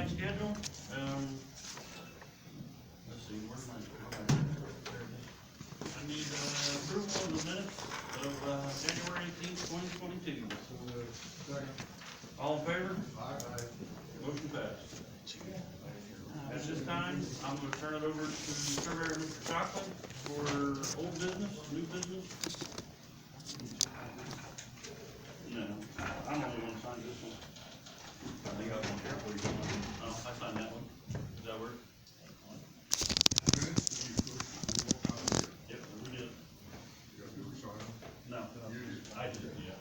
tonight's schedule. Let's see, where's my, there it is. I need, approval of the minutes of, January 18th, 2022. All in favor? Aye. Motion passed. At this time, I'm gonna turn it over to Surveyor Mr. Shockley for old business, new business. No, I'm only gonna sign this one. You got one here, please. Oh, I signed that one. Does that work? Yep, we did. No, I did, yeah.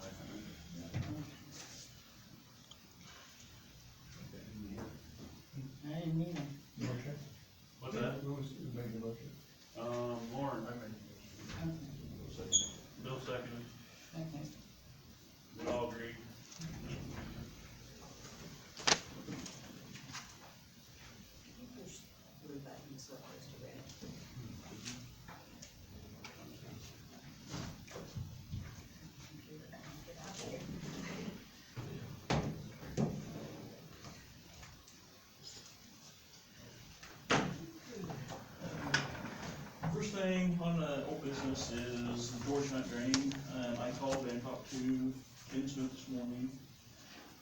I didn't need them. Motion? What's that? Who was making the motion? Lauren, I made the motion. Bill seconded. Okay. We all agree. Blue buttons supposed to read. Get out there. First thing on the old business is the George Hunt drain. I called and talked to Ken Smith this morning,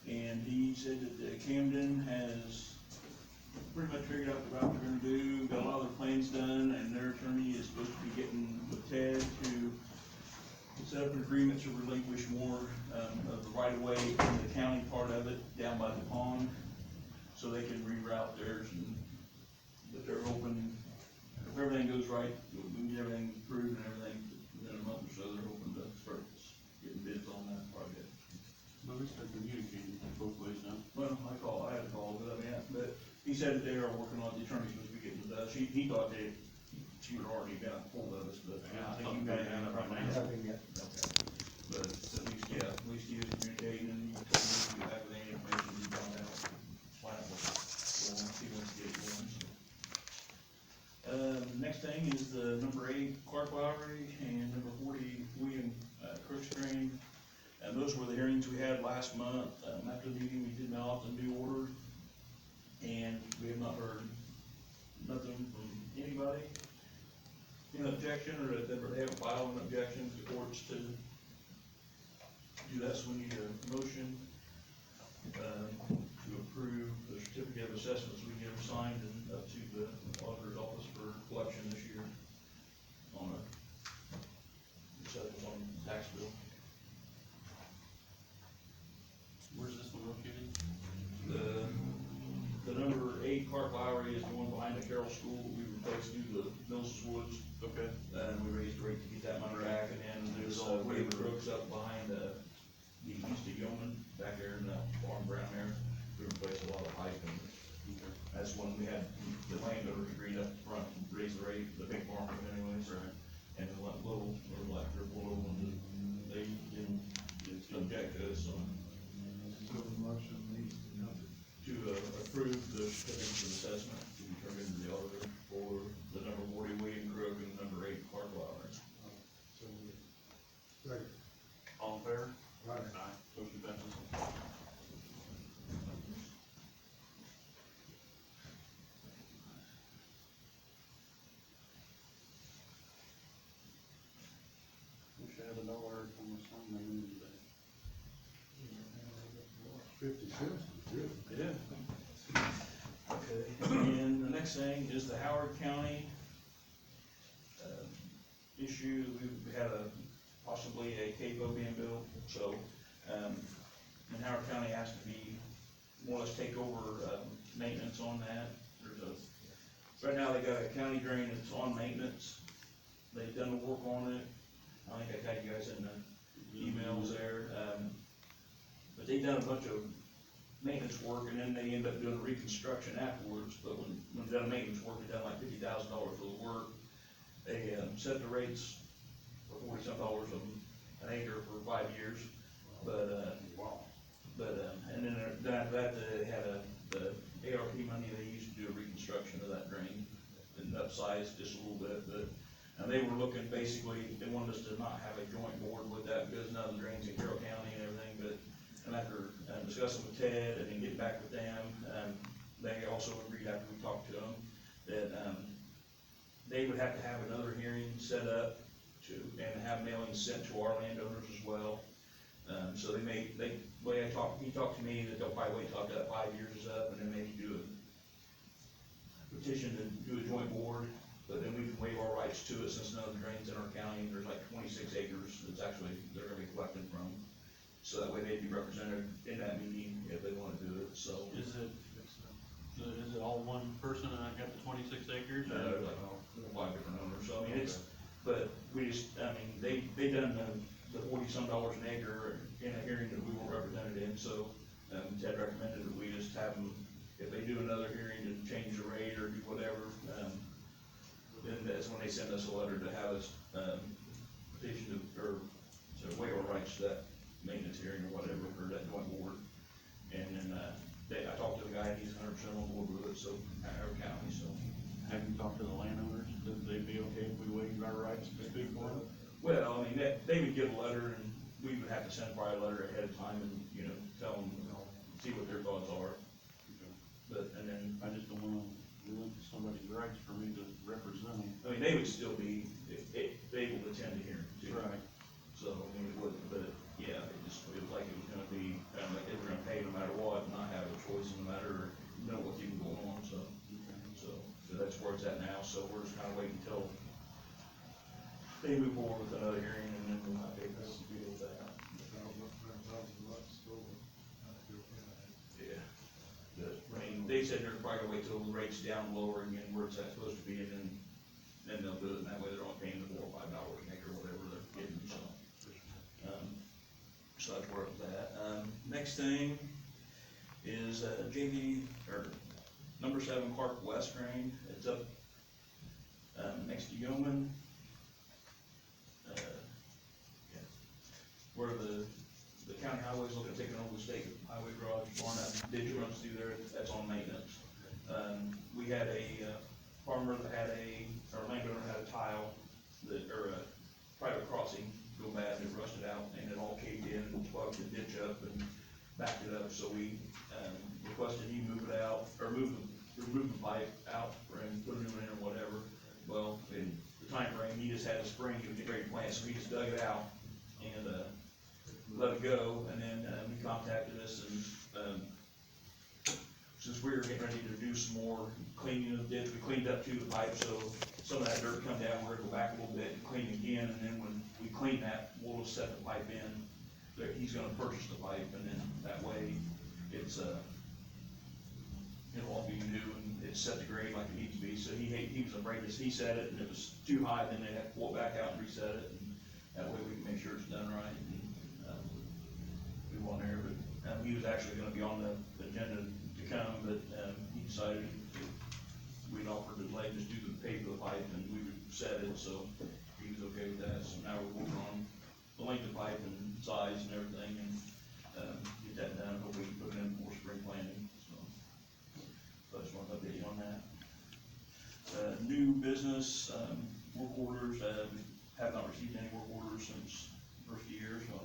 and he said that Camden has pretty much figured out the route they're gonna do, got a lot of their plans done, and their attorney is supposed to be getting with Ted to set up an agreement to relinquish more, of the right of way in the county part of it down by the pond, so they can reroute theirs, and that they're hoping, if everything goes right, we can get everything approved and everything within a month or so, they're hoping to start getting bids on that project. Well, at least they're communicating both ways now. Well, I had a call, but I mean, but he said that they are working on, the attorney's supposed to be getting with us, he thought she would already got a hold of us, but I think you got it in right now. Nothing yet. Okay. But at least, yeah, at least he is communicating, and he told me to get back with any information he found out. Find out what's going on, see what's getting going, so. Next thing is the number 8 Clark Lowry and number 40 William Crooks drain. And those were the hearings we had last month. After the meeting, we did mail out the new order, and we have not heard nothing from anybody in objection, or that they haven't filed an objection to the courts to do that. So we need a motion to approve the certificate of assessments we get signed and up to the auditor's office for collection this year on on tax bill. Where's this one located? The number 8 Clark Lowry is the one behind the Carroll School. We replaced through the Mills Woods. Okay. And we raised the rate to get that money back, and then there's William Crooks up behind the east of Yeoman, back there in the farm ground there. We replaced a lot of pipe, and that's when we had the landowners agreed up front to raise the rate, the big farm anyways. Right. And the little, or like their little one, they didn't object to it, so. So the motion needs to be noted. To approve the certificate of assessment to be turned into the auditor for the number 40 William Crook and number 8 Clark Lowry. So, second. All in favor? Aye. Motion passes. Wish I had $1 on my sign my name today. 50 cents is good. Yeah. Okay, and the next thing is the Howard County issue. We had possibly a CAPO being built, so, and Howard County has to be, more or less take over maintenance on that. Right now, they got a county drain that's on maintenance. They've done the work on it. I think I tagged you guys in the emails there. But they've done a bunch of maintenance work, and then they end up doing reconstruction afterwards. But when they've done maintenance work, they've done like $50,000 worth of work. They set the rates for $40-some an acre for 5 years. But and then after that, they had the ARP money they used to do a reconstruction of that drain and upsize just a little bit. But and they were looking, basically, they wanted us to not have a joint board with that because none of the drains in Carroll County and everything. But and after discussing with Ted and then getting back with them, they they would have to have another hearing set up to, and have mailings sent to our landowners as well. So he talked to me that they'll probably wait till after that 5 years is up, and then maybe do a petition to do a joint board, but then we can waive our rights to it since none of the drains in our county, there's like 26 acres that's actually, they're gonna be collecting from. So that way they'd be represented in that meeting if they wanna do it, so. Is it all one person and I got the 26 acres? or- There's like 5 different owners, so I mean, it's, but we just, I mean, they done the $40-some an acre in a hearing that we weren't represented in, so, Ted recommended that we just have them, if they do another hearing to change the rate or do whatever, then that's when they send us a letter to have us, petition to, or to waive our rights to that maintenance hearing or whatever, or that joint board. And then, I talked to the guy, he's 100% on board with it, so, our county, so. Have you talked to the landowners? Would they be okay if we waived our rights to speak for them? Well, I mean, they would give a letter, and we would have to send probably a letter ahead of time and, you know, tell them, see what their thoughts are. But, and then, I just don't wanna limit somebody's rights for me to represent them. I mean, they would still be able to attend the hearing too. Right. So, I mean, it wouldn't, but, yeah, it was like it was gonna be, kind of like they were gonna pay no matter what, and not have a choice no matter, know what's even going on, so. So that's where it's at now, so we're just kinda waiting until they move forward with another hearing, and then we'll have to deal with that. Yeah. I mean, they said they're probably gonna wait till the rate's down lower again, where it's at supposed to be, and then they'll do it, and that way they're only paying the $4 or $5 an acre, or whatever they're getting, so. So that's where it's at. Next thing is, JV, or number 7 Clark West Drain, it's up, next to Yeoman. Where the county highway's looking at taking over the state highway garage, barn that ditch runs through there, that's on maintenance. We had a farmer that had or landowner had a tile that, or a private crossing go bad, and it rusted out, and it all caved in and plugged the ditch up and backed it up, so we, requested he move it out, or remove the pipe out, and put a new one in or whatever. Well, in the time frame, he just had a spring, he was getting ready to plant, so he just dug it out and, let it go, and then, he contacted us, and, since we were getting ready to do some more cleaning of the ditch, we cleaned up to the pipe, so some of that dirt come down, we're gonna go back a little bit and clean again, and then when we clean that, we'll just set the pipe in. That he's gonna purchase the pipe, and then that way, it's, it'll all be new, and it's set to grade like it needs to be, so he was afraid this, he set it, and it was too high, then they had to pull it back out and reset it, and that way we can make sure it's done right, and, we want there, but, he was actually gonna be on the agenda to come, but, he decided we'd offer to let him just do the pay for the pipe, and we would set it, so he was okay with that, so now we're working on the length of pipe and size and everything, and, get that done, hopefully we can put it in for spring planting, so. So I just want to update you on that. New business, work orders, have not received any work orders since first year, so.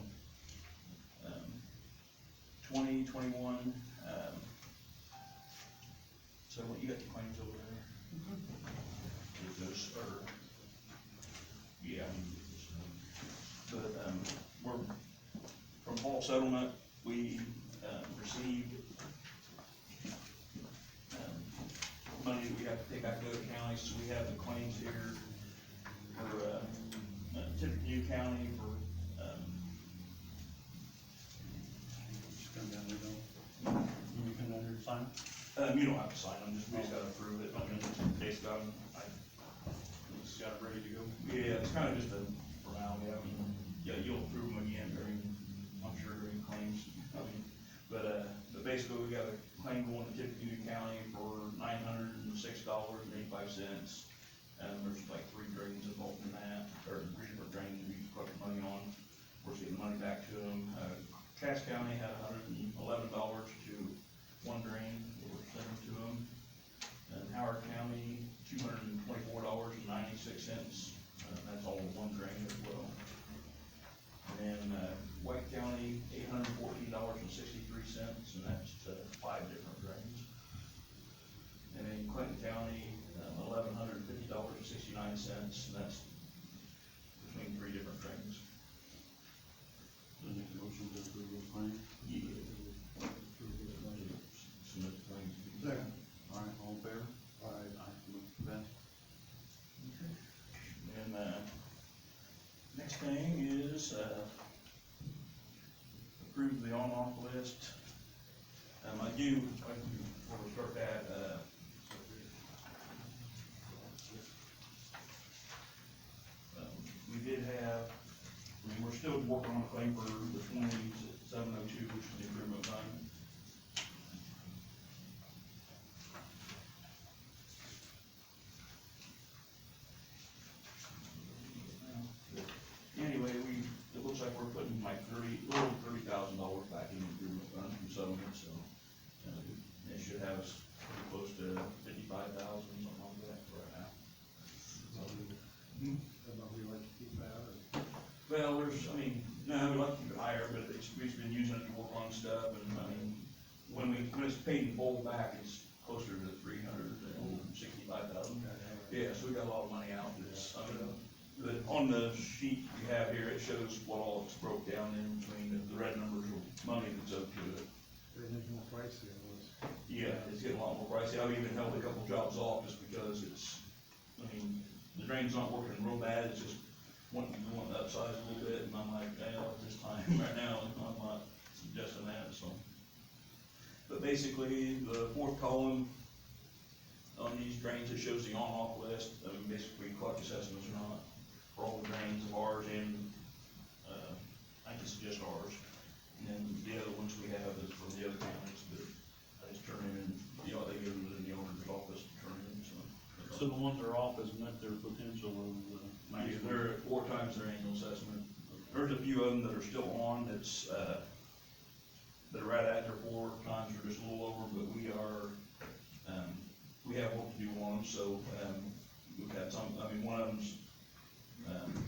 2021, so what, you got the claims over there? Is this, or, yeah. But, we're, from Hall Settlement, we, received, money that we have to take back to other counties, so we have the claims here for, Tippecanoe County for, Just come down there, don't you come down there and sign? you don't have to sign them, we just gotta approve it, I mean, based on, Just got it ready to go. yeah, it's kinda just a formality, I mean, yeah, you'll approve them again during, I'm sure during claims, I mean, but basically, we got a claim going to Tippecanoe County for $906.85. There's like 3 drains involved in that, or 3 different drains we collected money on. We're getting the money back to them. Cass County had $111 to 1 drain that we're sending to them. And Howard County, $224.96. That's all in 1 drain as well. And then, White County, $814.63, and that's 5 different drains. And then Clinton County, $1,150.69, cents, and that's between 3 different drains. I make a motion to approve those claims. Submit the claims. Second. All right, all in favor? Aye. Motion passed. And, next thing is, approve the on-off list. I do, before we start that, we did have, we're still working on a claim for the 2702, which is the improvement fund. Anyway, it looks like we're putting like a little $30,000 back in the improvement fund from settlement, so, it should have us pretty close to 55,000, something like that right now. I don't know if we like to keep that, or, Well, no, we like to keep it higher, but we've been using it to work on stuff, and when it's paid in full back, it's closer to 365,000. Yeah, so we got a lot of money out, but on the sheet you have here, it shows what all it's broke down in between, the red numbers are money that's owed to it. it's more pricey than it was. Yeah, it's getting a lot more pricey. I've even held a couple jobs off just because the drain's not working real bad, it's just wanting to upsize a little bit, and I'm like, at this time, right now, I'm not suggesting that, so. But basically, the 4th column on these drains, it shows the on-off list, basically collect assessments or not, for all the drains of ours and, I can suggest ours. And then the other ones we have is from the other counties, but I just turn them in, they give them in the auditor's office to turn in, so. So the ones that are off has met their potential of, Yeah, they're at 4 times their annual assessment. There's a few of them that are still on, that's, that are right at their 4 times or just a little over, but we have work to do on them, so, we've got some, one of them's,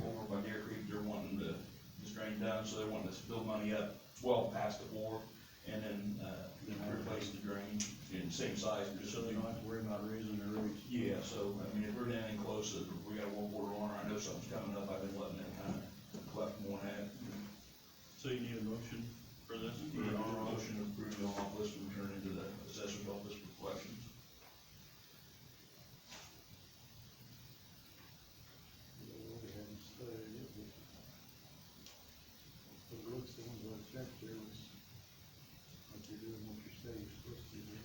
over by Deer Creek, they're wanting to just drain down, so they're wanting to build money up well past the 4, and then, replace the drain in the same size, just so they don't have to worry about raising their rates. yeah, so, if we're getting close, we got a work order on, or I know something's coming up, I've been letting them kind of collect more than that. So you need a motion for this? For a motion to approve the on-off list and return into the assessor's office for collections. We haven't studied it, but it looks, the ones I checked there was, like you're doing what you say you're supposed to do.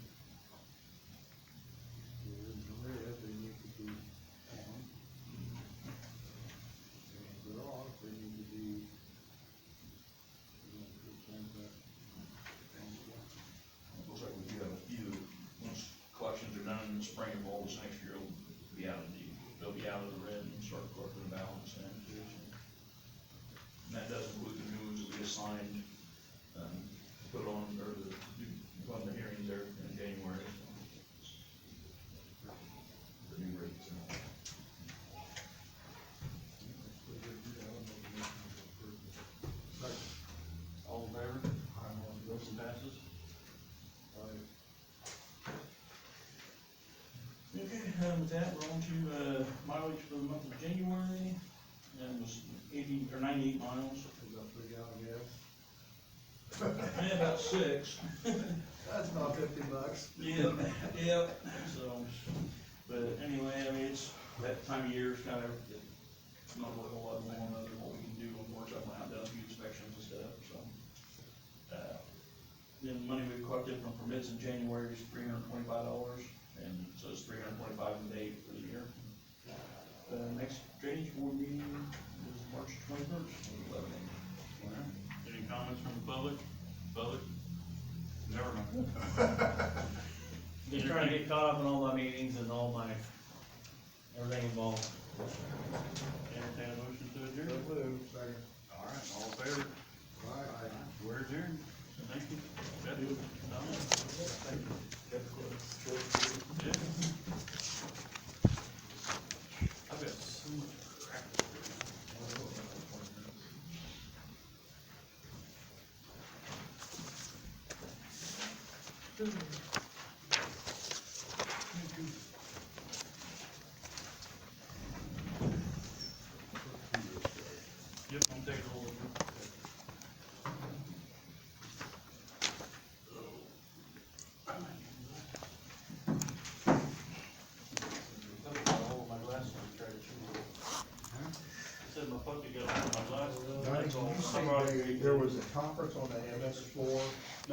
They're in the red, they need to be on. And if they're off, they need to be, It looks like we do have a few, once collections are done in the spring and fall, this next year, they'll be out of the red and start collecting the balance then too. So. And that does include the new ones that we assigned, put on, or on the hearings there in January. So. The new rates and all that. All in favor? Motion passes. Okay, with that, we're on to, mileage for the month of January, and it was 80, or 98 miles. About 3 gallon gas. Yeah, about 6. That's about $50. Yeah, so, but anyway, it's, that time of year is kind of, not really a whole lot more than what we can do on work up around, done a few inspections and stuff, so. Then the money we collected from permits in January is $325, and so it's $325 a day for the year. Next drainage board meeting is March 21st, 11 a.m. Any comments from the public? Public? Never mind. Just trying to get caught up in all my meetings and all my, everything involved. Entertain a motion to adjourn? So moved. Second. All right, all in favor? Aye. We're adjourned. Thank you. Beth? Donna? Thank you. Yeah. I've got so much crap. Yep, I'm taking a hold of it. Hold my glasses and try to shoot it. I said my puppy got hold of my glasses. Donnie, can you say there was a conference on the MS floor